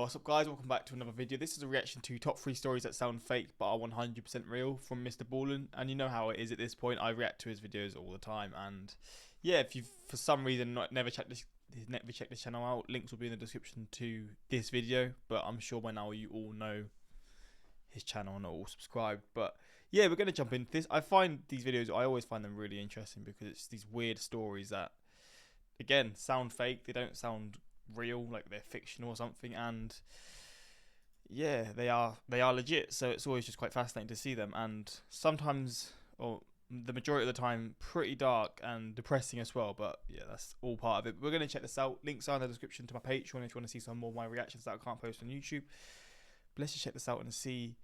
what's up guys, welcome back to another video. This is a reaction to top 3 stories that sound fake but are 100% real from MrBallen. And you know how it is at this point, I react to his videos all the time. And yeah, if you've for some reason never checked this channel out, links will be in the description to this video. But I'm sure by now you all know his channel and are all subscribed. But yeah, we're going to jump into this. I find these videos, I always find them really interesting because it's these weird stories that, again, sound fake. They don't sound real, like they're fictional or something, and yeah, they are legit. So it's always just quite fascinating to see them, and sometimes, or the majority of the time, pretty dark and depressing as well. But yeah, that's all part of it. We're going to check this out. Links are in the description to my Patreon if you want to see some more of my reactions that I can't post on YouTube. But let's just check this out and see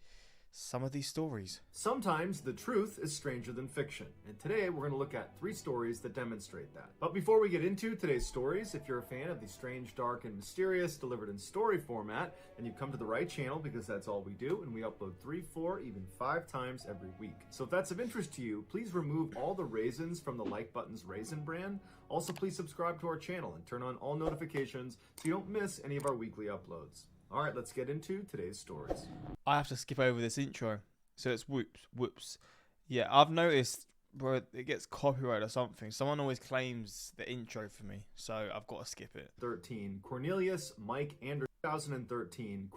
some of these stories. Sometimes the truth is stranger than fiction, and today we're going to look at 3 stories that demonstrate that. But before we get into today's stories, if you're a fan of the strange, dark, and mysterious delivered in story format, then you've come to the right channel, because that's all we do, and we upload 3, 4, even 5 times every week. So if that's of interest to you, please remove all the raisins from the like button's raisin brand. Also, please subscribe to our channel and turn on all notifications so you don't miss any of our weekly uploads. All right, let's get into today's stories. I have to skip over this intro, so it's whoops. Yeah, I've noticed, bro, it gets copyright or something. Someone always claims the intro for me, so I've got to skip it. 13. Cornelius Mike Anderson. 2013.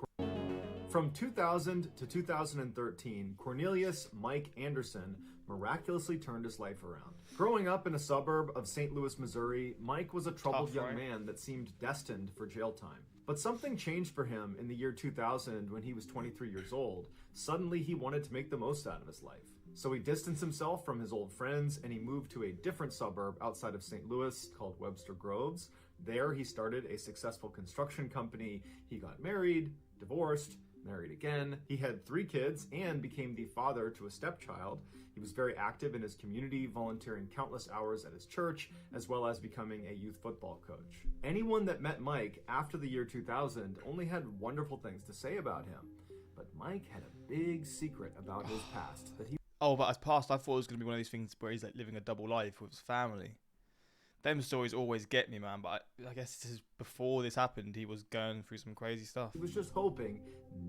From 2000 to 2013, Cornelius Mike Anderson miraculously turned his life around. Growing up in a suburb of St. Louis, Missouri, Mike was a troubled young man that seemed destined for jail time. But something changed for him in the year 2000 when he was 23 years old. Suddenly, he wanted to make the most out of his life. So he distanced himself from his old friends and he moved to a different suburb outside of St. Louis called Webster Groves. There, he started a successful construction company. He got married, divorced, married again. He had 3 kids and became the father to a stepchild. He was very active in his community, volunteering countless hours at his church, as well as becoming a youth football coach. Anyone that met Mike after the year 2000 only had wonderful things to say about him. But Mike had a big secret about his past that he... Oh, but his past, I thought it was going to be one of these things where he's like living a double life with his family. Them stories always get me, man, but I guess this is before this happened, he was going through some crazy stuff. He was just hoping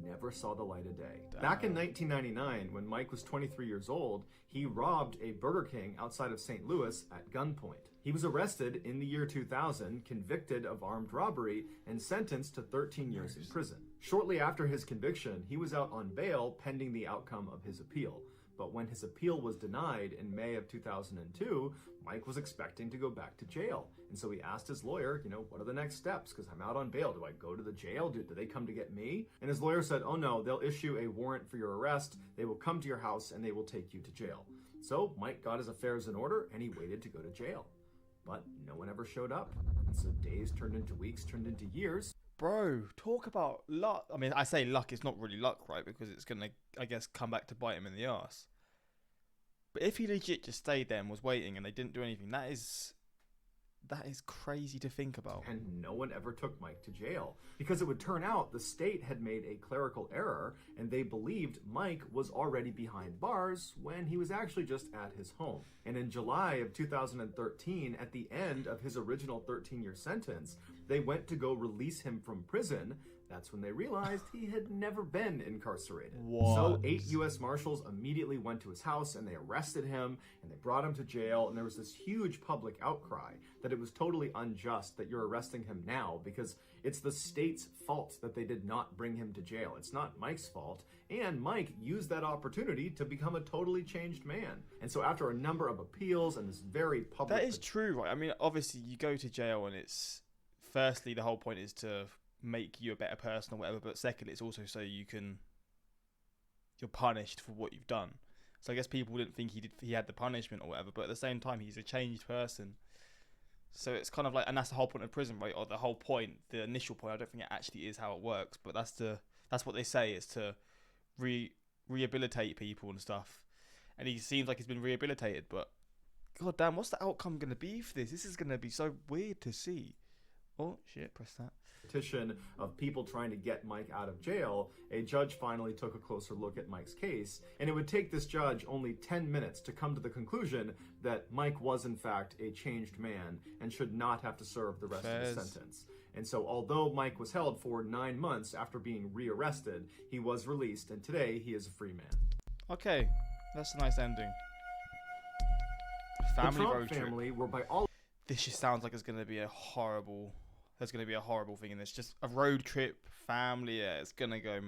never saw the light of day. Damn. Back in 1999, when Mike was 23 years old, he robbed a Burger King outside of St. Louis at gunpoint. He was arrested in the year 2000, convicted of armed robbery, and sentenced to 13 years in prison. Shortly after his conviction, he was out on bail pending the outcome of his appeal. But when his appeal was denied in May of 2002, Mike was expecting to go back to jail. And so he asked his lawyer, what are the next steps? Because I'm out on bail. Do I go to the jail? Do they come to get me? And his lawyer said, oh no, they'll issue a warrant for your arrest. They will come to your house and they will take you to jail. So Mike got his affairs in order and he waited to go to jail. But no one ever showed up. And so days turned into weeks, turned into years. Bro, talk about luck. I mean, I say luck, it's not really luck, right? Because it's going to, I guess, come back to bite him in the ass. But if he legit just stayed there and was waiting and they didn't do anything, that is crazy to think about. And no one ever took Mike to jail because it would turn out the state had made a clerical error and they believed Mike was already behind bars when he was actually just at his home. And in July of 2013, at the end of his original 13-year sentence, they went to go release him from prison. That's when they realized he had never been incarcerated. What? So 8 U.S. Marshals immediately went to his house and they arrested him and they brought him to jail. And there was this huge public outcry that it was totally unjust that you're arresting him now because it's the state's fault that they did not bring him to jail. It's not Mike's fault. And Mike used that opportunity to become a totally changed man. And so after a number of appeals and this very public... That is true, right? I mean, obviously you go to jail and it's... Firstly, the whole point is to make you a better person or whatever, but second, it's also so you're punished for what you've done. So I guess people didn't think he had the punishment or whatever, but at the same time, he's a changed person. So it's kind of like, and that's the whole point of prison, right? Or the whole point, the initial point. I don't think it actually is how it works, but that's what they say, is to rehabilitate people and stuff. And he seems like he's been rehabilitated, but god damn, what's the outcome going to be for this? This is going to be so weird to see. Oh shit, press that. Petition of people trying to get Mike out of jail, a judge finally took a closer look at Mike's case, and it would take this judge only 10 minutes to come to the conclusion that Mike was in fact a changed man and should not have to serve the rest of his sentence. And so although Mike was held for 9 months after being rearrested, he was released, and today he is a free man. Okay, that's a nice ending. The Family Trump road trip. family were by all This just sounds like it's going to be a horrible. There's going to be a horrible thing in this. Just a road trip, family. Yeah, it's gonna go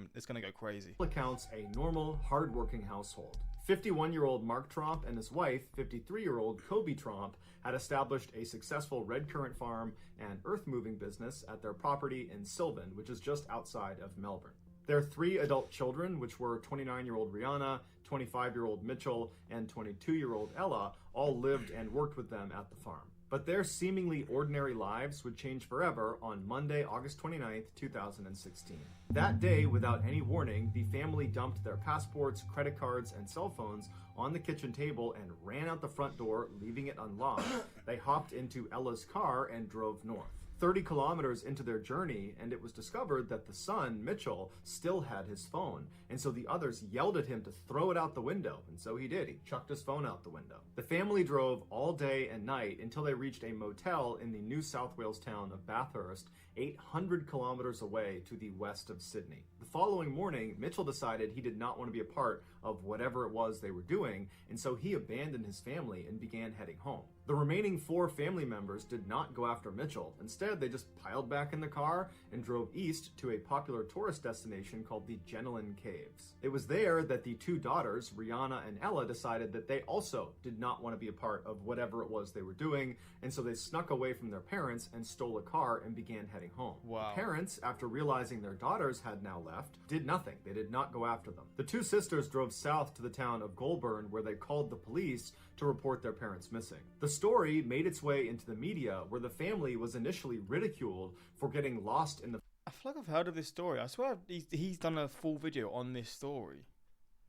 crazy. accounts a normal, hard-working household. 51-year-old Mark Trump and his wife, 53-year-old Kobe Trump, had established a successful red currant farm and earth-moving business at their property in Sylvan, which is just outside of Melbourne. Their 3 adult children, which were 29-year-old Rihanna, 25-year-old Mitchell, and 22-year-old Ella, all lived and worked with them at the farm. But their seemingly ordinary lives would change forever on Monday, August 29th, 2016. That day, without any warning, the family dumped their passports, credit cards, and cell phones on the kitchen table and ran out the front door, leaving it unlocked. They hopped into Ella's car and drove north. 30 kilometers into their journey, and it was discovered that the son, Mitchell, still had his phone. And so the others yelled at him to throw it out the window. And so he did. He chucked his phone out the window. The family drove all day and night until they reached a motel in the New South Wales town of Bathurst, 800 kilometers away to the west of Sydney. The following morning, Mitchell decided he did not want to be a part of whatever it was they were doing, and so he abandoned his family and began heading home. The remaining 4 family members did not go after Mitchell. Instead, they just piled back in the car and drove east to a popular tourist destination called the Jennelin Caves. It was there that the 2 daughters, Rihanna and Ella, decided that they also did not want to be a part of whatever it was they were doing, and so they snuck away from their parents and stole a car and began heading home. Wow. The parents, after realizing their daughters had now left, did nothing. They did not go after them. The 2 sisters drove south to the town of Goulburn, where they called the police to report their parents missing. The story made its way into the media, where the family was initially ridiculed for getting lost in the I feel like I've heard of this story. I swear he's done a full video on this story.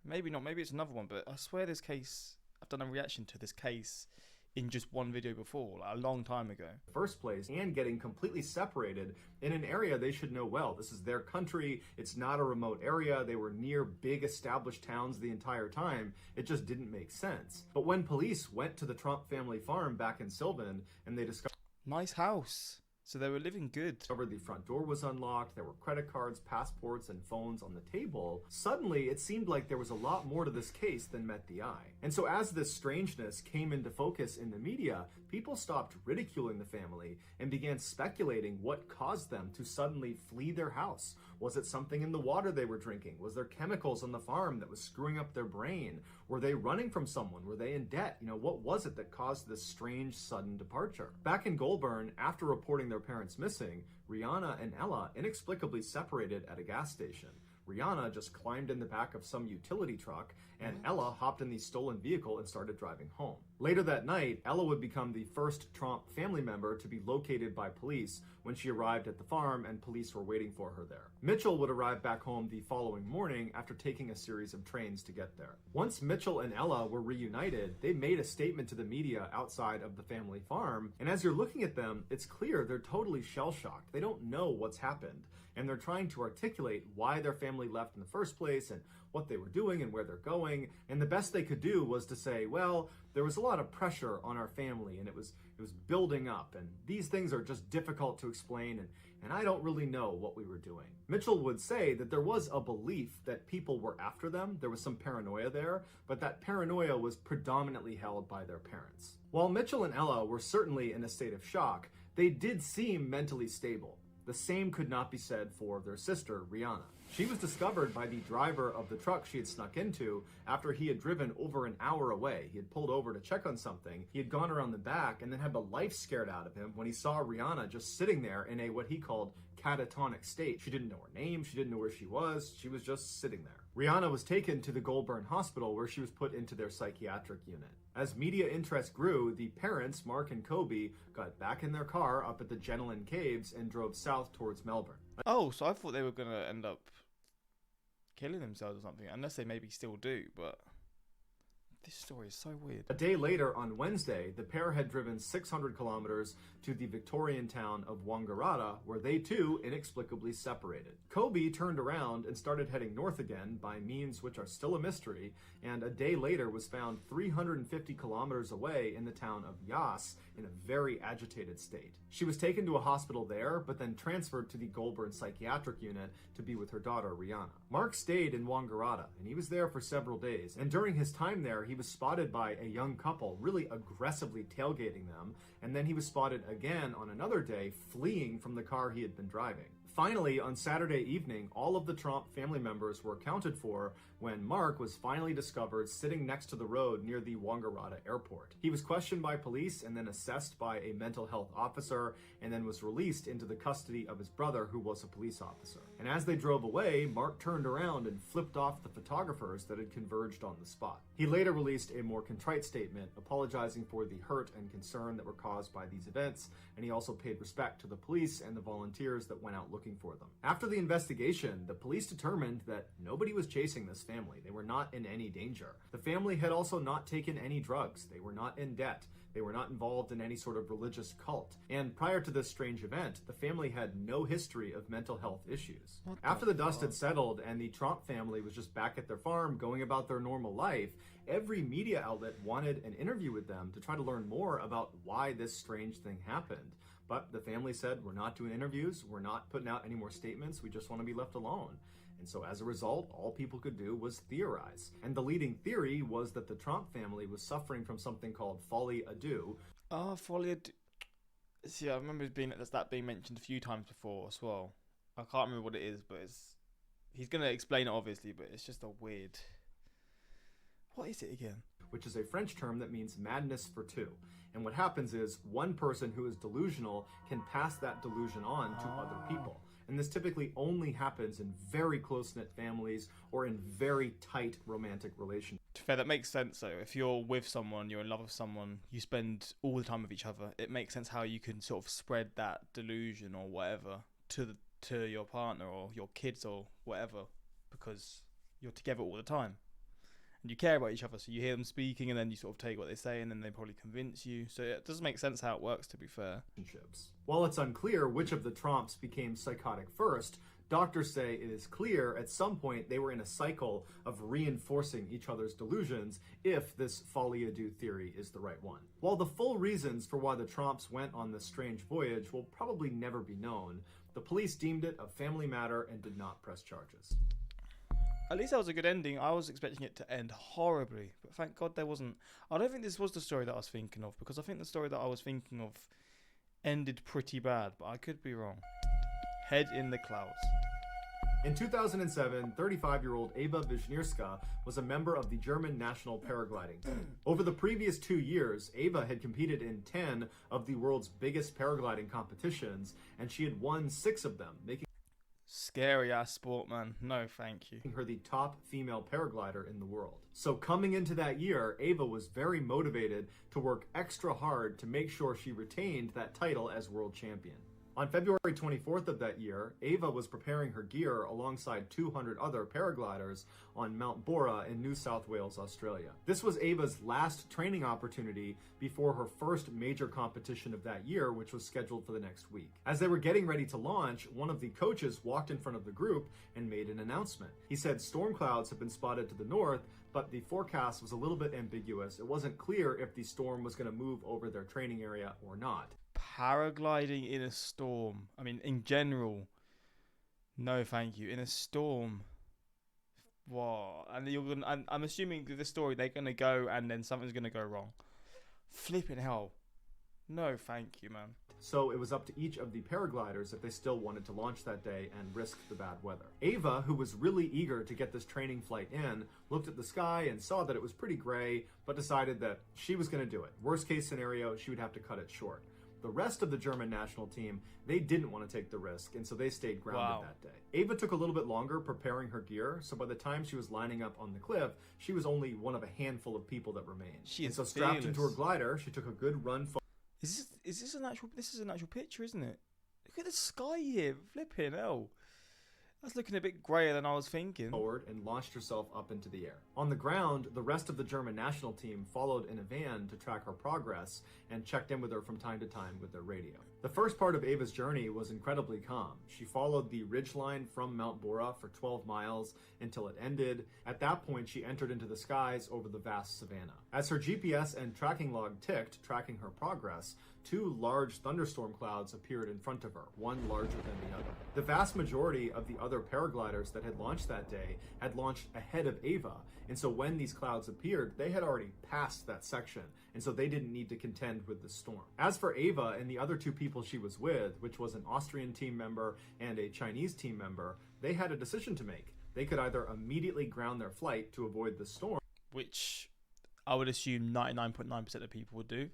Maybe not. Maybe it's another one. But I swear I've done a reaction to this case in just one video before, like a long time ago. first place, and getting completely separated in an area they should know well. This is their country. It's not a remote area. They were near big established towns the entire time. It just didn't make sense. But when police went to the Trump family farm back in Sylvan and they discovered Nice house. So they were living good. the front door was unlocked, there were credit cards, passports, and phones on the table, suddenly it seemed like there was a lot more to this case than met the eye. And so as this strangeness came into focus in the media, people stopped ridiculing the family and began speculating what caused them to suddenly flee their house. Was it something in the water they were drinking? Was there chemicals on the farm that was screwing up their brain? Were they running from someone? Were they in debt? What was it that caused this strange sudden departure? Back in Goulburn, after reporting their parents missing, Rihanna and Ella inexplicably separated at a gas station. Rihanna just climbed in the back of some utility truck, and Ella hopped in the stolen vehicle and started driving home. Later that night, Ella would become the first Trump family member to be located by police when she arrived at the farm and police were waiting for her there. Mitchell would arrive back home the following morning after taking a series of trains to get there. Once Mitchell and Ella were reunited, they made a statement to the media outside of the family farm, and as you're looking at them, it's clear they're totally shell-shocked. They don't know what's happened, and they're trying to articulate why their family left in the first place and what they were doing and where they're going, and the best they could do was to say, well, there was a lot of pressure on our family and it was building up, and these things are just difficult to explain, and I don't really know what we were doing. Mitchell would say that there was a belief that people were after them, there was some paranoia there, but that paranoia was predominantly held by their parents. While Mitchell and Ella were certainly in a state of shock, they did seem mentally stable. The same could not be said for their sister, Rihanna. She was discovered by the driver of the truck she had snuck into after he had driven over an hour away. He had pulled over to check on something. He had gone around the back and then had the life scared out of him when he saw Rihanna just sitting there in a what he called catatonic state. She didn't know her name. She didn't know where she was just sitting there. Rihanna was taken to the Goulburn Hospital where she was put into their psychiatric unit. As media interest grew, the parents, Mark and Kobe, got back in their car up at the Jennelin Caves and drove south towards Melbourne. Oh, so I thought they were going to end up killing themselves or something, unless they maybe still do, but this story is so weird. A day later, on Wednesday, the pair had driven 600 kilometers to the Victorian town of Wangaratta, where they too inexplicably separated. Kobe turned around and started heading north again by means which are still a mystery, and a day later was found 350 kilometers away in the town of Yas in a very agitated state. She was taken to a hospital there, but then transferred to the Goulburn Psychiatric Unit to be with her daughter, Rihanna. Mark stayed in Wangaratta, and he was there for several days, and during his time there, he was spotted by a young couple really aggressively tailgating them, and then he was spotted again on another day fleeing from the car he had been driving. Finally, on Saturday evening, all of the Tromp family members were accounted for when Mark was finally discovered sitting next to the road near the Wangaratta airport. He was questioned by police and then assessed by a mental health officer and then was released into the custody of his brother, who was a police officer. And as they drove away, Mark turned around and flipped off the photographers that had converged on the spot. He later released a more contrite statement apologizing for the hurt and concern that were caused by these events, and he also paid respect to the police and the volunteers that went out looking for them. After the investigation, the police determined that nobody was chasing this family. They were not in any danger. The family had also not taken any drugs. They were not in debt. They were not involved in any sort of religious cult. And prior to this strange event, the family had no history of mental health issues. After the dust had settled and the Tromp family was just back at their farm going about their normal life, every media outlet wanted an interview with them to try to learn more about why this strange thing happened. But the family said, we're not doing interviews, we're not putting out any more statements, we just want to be left alone. And so as a result, all people could do was theorize. And the leading theory was that the Tromp family was suffering from something called folie à deux. Oh, folie à deux. See, I remember that being mentioned a few times before as well. I can't remember what it is, but he's going to explain it obviously, but it's just a weird... What is it again? Which is a French term that means madness for two. And what happens is one person who is delusional can pass that delusion on to other people. And this typically only happens in very close-knit families or in very tight romantic relationships. To be fair, that makes sense though. If you're with someone, you're in love with someone, you spend all the time with each other, it makes sense how you can sort of spread that delusion or whatever to your partner or your kids or whatever, because you're together all the time. And you care about each other, so you hear them speaking and then you sort of take what they say and then they probably convince you. So it does make sense how it works, to be fair. While it's unclear which of the Tromps became psychotic first, doctors say it is clear at some point they were in a cycle of reinforcing each other's delusions if this folie à deux theory is the right one. While the full reasons for why the Tromps went on this strange voyage will probably never be known, the police deemed it a family matter and did not press charges. At least that was a good ending. I was expecting it to end horribly, but thank God there wasn't. I don't think this was the story that I was thinking of, because I think the story that I was thinking of ended pretty bad, but I could be wrong. Head in the clouds. In 2007, 35-year-old Eva Wisniewska was a member of the German national paragliding team. Over the previous 2 years, Eva had competed in 10 of the world's biggest paragliding competitions, and she had won 6 of them, making Scary ass sport, man. No, thank you. her the top female paraglider in the world. So coming into that year, Eva was very motivated to work extra hard to make sure she retained that title as world champion. On February 24th of that year, Eva was preparing her gear alongside 200 other paragliders on Mount Bora in New South Wales, Australia. This was Eva's last training opportunity before her first major competition of that year, which was scheduled for the next week. As they were getting ready to launch, one of the coaches walked in front of the group and made an announcement. He said storm clouds have been spotted to the north, but the forecast was a little bit ambiguous. It wasn't clear if the storm was going to move over their training area or not. Paragliding in a storm. I mean, in general, no thank you. In a storm, what? And I'm assuming with this story, they're going to go and then something's going to go wrong. Flipping hell. No thank you, man. So it was up to each of the paragliders if they still wanted to launch that day and risk the bad weather. Ava, who was really eager to get this training flight in, looked at the sky and saw that it was pretty gray, but decided that she was going to do it. Worst case scenario, she would have to cut it short. The rest of the German national team, they didn't want to take the risk, and so they stayed grounded that day. Ava took a little bit longer preparing her gear, so by the time she was lining up on the cliff, she was only one of a handful of people that remained. So strapped into her glider, she took a good run. Is this an actual? This is an actual picture, isn't it? Look at the sky here, flipping hell. That's looking a bit grayer than I was thinking. Forward and launched herself up into the air. On the ground, the rest of the German national team followed in a van to track her progress and checked in with her from time to time with their radio. The first part of Ava's journey was incredibly calm. She followed the ridgeline from Mount Bora for 12 miles until it ended. At that point, she entered into the skies over the vast savanna. As her GPS and tracking log ticked, tracking her progress, two large thunderstorm clouds appeared in front of her, one larger than the other. The vast majority of the other paragliders that had launched that day had launched ahead of Ava, and so when these clouds appeared, they had already passed that section, and so they didn't need to contend with the storm. As for Ava and the other two people she was with, which was an Austrian team member and a Chinese team member, they had a decision to make. They could either immediately ground their flight to avoid the storm, which I would assume 99.9% of people would do,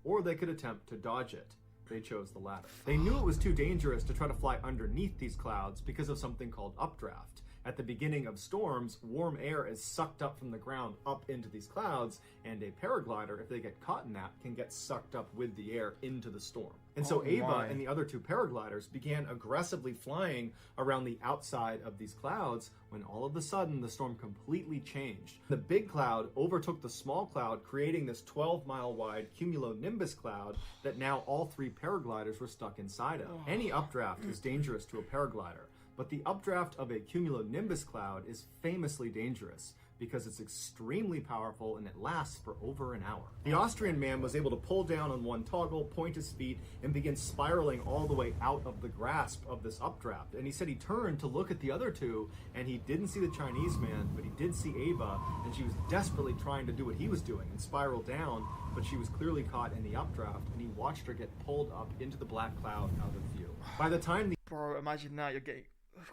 or they could attempt to dodge it. They chose the latter. They knew it was too dangerous to try to fly underneath these clouds because of something called updraft. At the beginning of storms, warm air is sucked up from the ground up into these clouds, and a paraglider, if they get caught in that, can get sucked up with the air into the storm. And so Ava and the other two paragliders began aggressively flying around the outside of these clouds when all of a sudden the storm completely changed. The big cloud overtook the small cloud, creating this 12-mile wide cumulonimbus cloud that now all three paragliders were stuck inside of. Any updraft is dangerous to a paraglider, but the updraft of a cumulonimbus cloud is famously dangerous because it's extremely powerful and it lasts for over an hour. The Austrian man was able to pull down on one toggle, point his feet, and begin spiraling all the way out of the grasp of this updraft. And he said he turned to look at the other two, and he didn't see the Chinese man, but he did see Ava, and she was desperately trying to do what he was doing and spiral down, but she was clearly caught in the updraft, and he watched her get pulled up into the black cloud out of view. By the time the Bro, imagine now you're getting...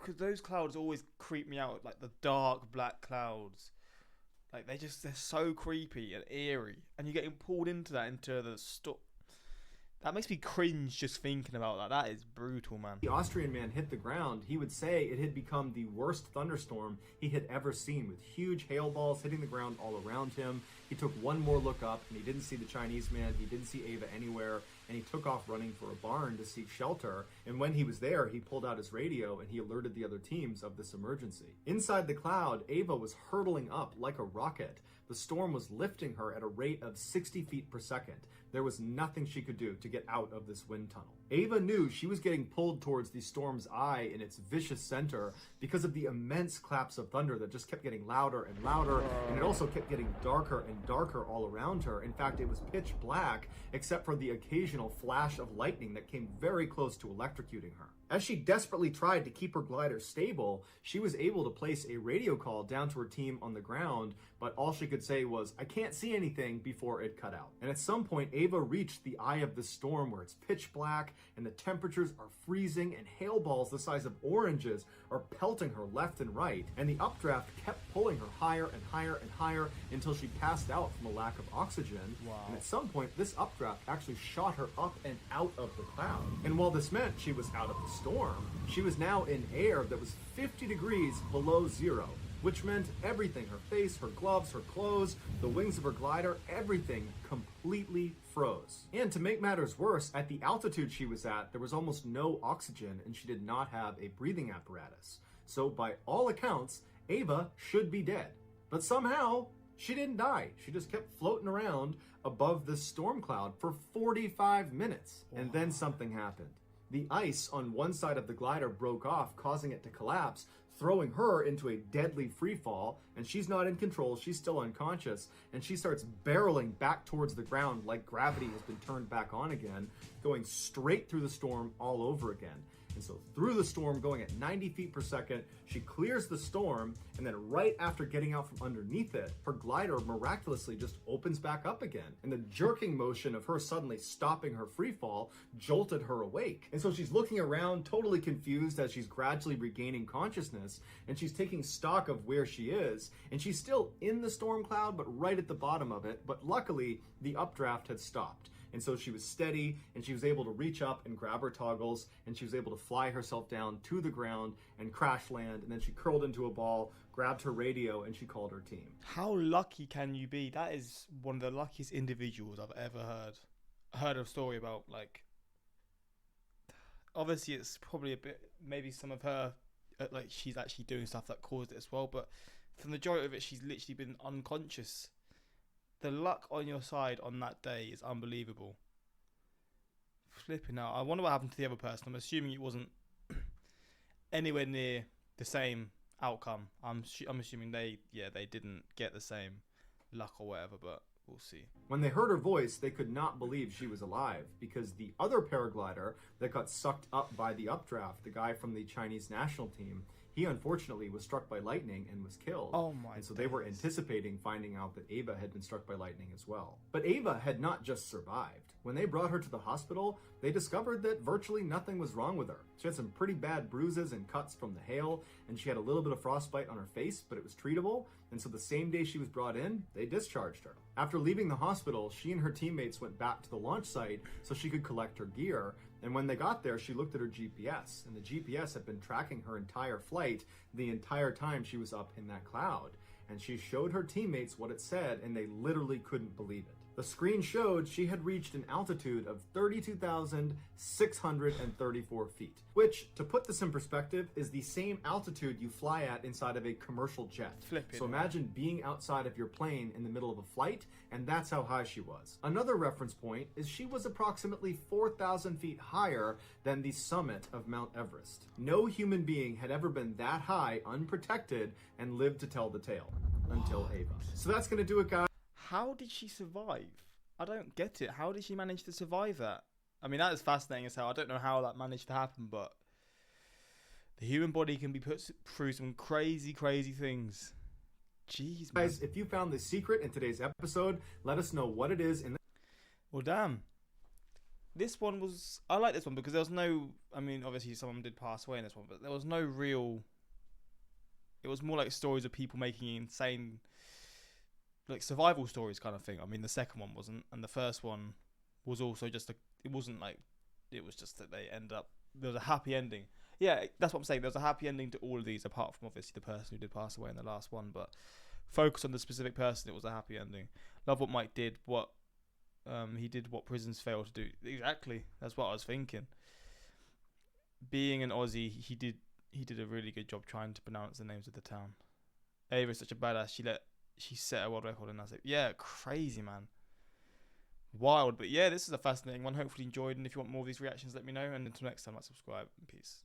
Because those clouds always creep me out, like the dark black clouds. Like, they're so creepy and eerie. And you're getting pulled into the storm. That makes me cringe just thinking about that. That is brutal, man. The Austrian man hit the ground, he would say it had become the worst thunderstorm he had ever seen, with huge hail balls hitting the ground all around him. He took one more look up, and he didn't see the Chinese man, he didn't see Ava anywhere, and he took off running for a barn to seek shelter. And when he was there, he pulled out his radio, and he alerted the other teams of this emergency. Inside the cloud, Ava was hurtling up like a rocket. The storm was lifting her at a rate of 60 feet per second. There was nothing she could do to get out of this wind tunnel. Ava knew she was getting pulled towards the storm's eye in its vicious center because of the immense claps of thunder that just kept getting louder and louder, and it also kept getting darker and darker all around her. In fact, it was pitch black except for the occasional flash of lightning that came very close to electrocuting her. As she desperately tried to keep her glider stable, she was able to place a radio call down to her team on the ground, but all she could say was, "I can't see anything," before it cut out. And at some point, Ava reached the eye of the storm where it's pitch black and the temperatures are freezing and hail balls the size of oranges are pelting her left and right. And the updraft kept pulling her higher and higher and higher until she passed out from a lack of oxygen. Wow. And at some point, this updraft actually shot her up and out of the cloud. And while this meant she was out of the storm, she was now in air that was 50 degrees below zero, which meant everything, her face, her gloves, her clothes, the wings of her glider, everything completely froze. And to make matters worse, at the altitude she was at, there was almost no oxygen and she did not have a breathing apparatus. So by all accounts, Ava should be dead. But somehow, she didn't die. She just kept floating around above this storm cloud for 45 minutes. Wow. And then something happened. The ice on one side of the glider broke off, causing it to collapse, throwing her into a deadly free fall, and she's not in control, she's still unconscious, and she starts barreling back towards the ground like gravity has been turned back on again, going straight through the storm all over again. And so through the storm, going at 90 feet per second, she clears the storm, and then right after getting out from underneath it, her glider miraculously just opens back up again. And the jerking motion of her suddenly stopping her free fall jolted her awake. And so she's looking around, totally confused as she's gradually regaining consciousness, and she's taking stock of where she is, and she's still in the storm cloud, but right at the bottom of it. But luckily, the updraft had stopped. And so she was steady, and she was able to reach up and grab her toggles, and she was able to fly herself down to the ground and crash land, and then she curled into a ball, grabbed her radio, and she called her team. How lucky can you be? That is one of the luckiest individuals I've ever heard. I heard a story about, like, obviously it's probably a bit, maybe some of her like she's actually doing stuff that caused it as well. But for the majority of it, she's literally been unconscious. The luck on your side on that day is unbelievable. Flipping out. I wonder what happened to the other person. I'm assuming it wasn't anywhere near the same outcome. I'm assuming they didn't get the same luck or whatever, but we'll see. When they heard her voice, they could not believe she was alive, because the other paraglider that got sucked up by the updraft, the guy from the Chinese national team, he unfortunately was struck by lightning and was killed. Oh my! And so they were anticipating finding out that Ava had been struck by lightning as well. But Ava had not just survived. When they brought her to the hospital, they discovered that virtually nothing was wrong with her. She had some pretty bad bruises and cuts from the hail, and she had a little bit of frostbite on her face, but it was treatable. And so the same day she was brought in, they discharged her. After leaving the hospital, she and her teammates went back to the launch site so she could collect her gear. And when they got there, she looked at her GPS, and the GPS had been tracking her entire flight the entire time she was up in that cloud. And she showed her teammates what it said, and they literally couldn't believe it. The screen showed she had reached an altitude of 32,634 feet, which, to put this in perspective, is the same altitude you fly at inside of a commercial jet. So imagine being outside of your plane in the middle of a flight, and that's how high she was. Another reference point is she was approximately 4,000 feet higher than the summit of Mount Everest. No human being had ever been that high, unprotected, and lived to tell the tale until Ava. So that's going to do it, guys. How did she survive? I don't get it. How did she manage to survive that? I mean, that is fascinating as hell. I don't know how that managed to happen, but the human body can be put through some crazy, crazy things. Jeez, man. Guys, if you found the secret in today's episode, let us know what it is in the... Well, damn. This one was... I like this one because there was no... I mean, obviously someone did pass away in this one, but there was no real... It was more like stories of people making insane... like survival stories kind of thing. I mean, the second one wasn't, and the first one was also just it wasn't like, it was just that they end up, there was a happy ending. Yeah, that's what I'm saying. There's a happy ending to all of these, apart from obviously the person who did pass away in the last one, but focus on the specific person, it was a happy ending. Love what Mike did, he did what prisons fail to do. Exactly, that's what I was thinking. Being an Aussie, he did a really good job trying to pronounce the names of the town. Ava is such a badass. She set a world record, and I was like, yeah, crazy, man. Wild. But yeah, this is a fascinating one. Hopefully you enjoyed, and if you want more of these reactions, let me know. And until next time, subscribe. Peace.